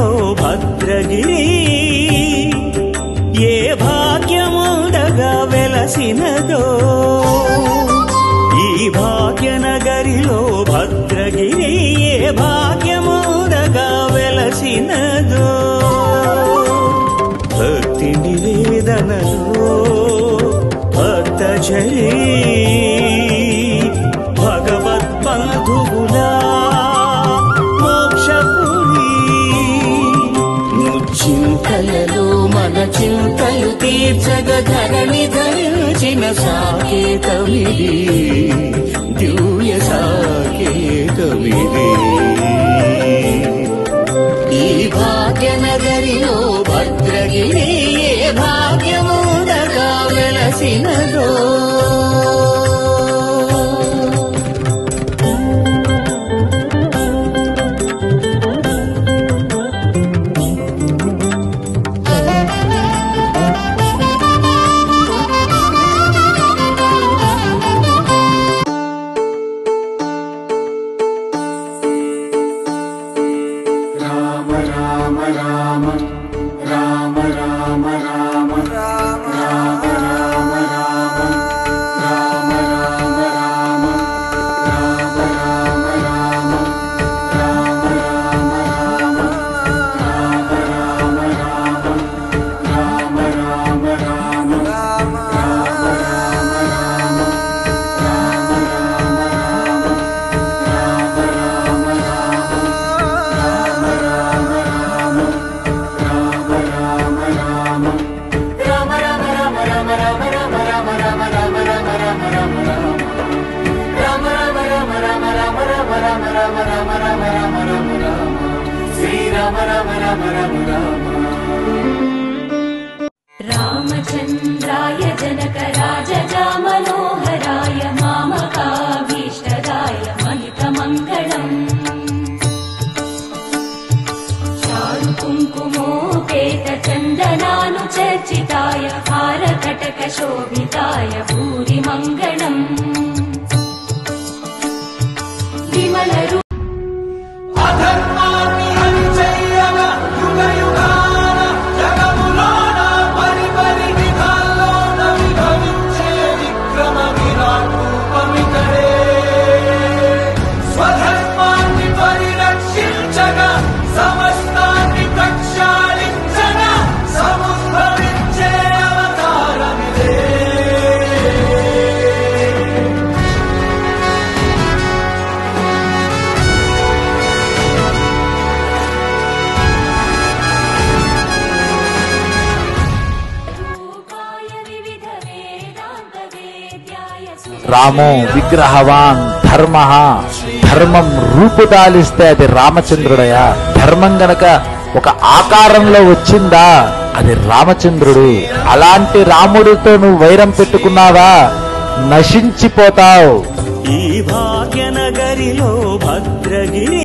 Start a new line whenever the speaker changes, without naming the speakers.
భాగ్యనగరిలో భద్రగిరి ఏ భాగ్యముండగా వెలసినదో ఈ భాగ్యనగరిలో భద్రగిరి ఏ భాగ్యముండగా వెలసినదో భక్తి నివేదనలో భక్తజరీ భగవద్బంధువులా మోక్షపురి ముచ్చింతలలో మన చింతలు తీర్చగ ధరణి ధరించిన సాకేతమిది దివ్య సాకేతమిది ఈ భాగ్యనగరిలో భద్రగిరి ఏ భాగ్యముండగా వెలసినదో
रामचन्द्राय जनकराजजा मनोहराय मामकाभीष्टदाय महितमङ्गलम् चारुकुङ्कुमोपेत चन्दनानुचर्चिताय हारकटकशोभिताय भूरिमङ्गलम् विमलरू
రామో విగ్రహవాన్ ధర్మ ధర్మం రూపుదాలిస్తే అది రామచంద్రుడయా ధర్మం గనక ఒక ఆకారంలో వచ్చిందా అది రామచంద్రుడు అలాంటి రాముడితో నువ్వు వైరం పెట్టుకున్నావా నశించిపోతావు
ఈ భాగ్యనగరిలో భద్రగిరి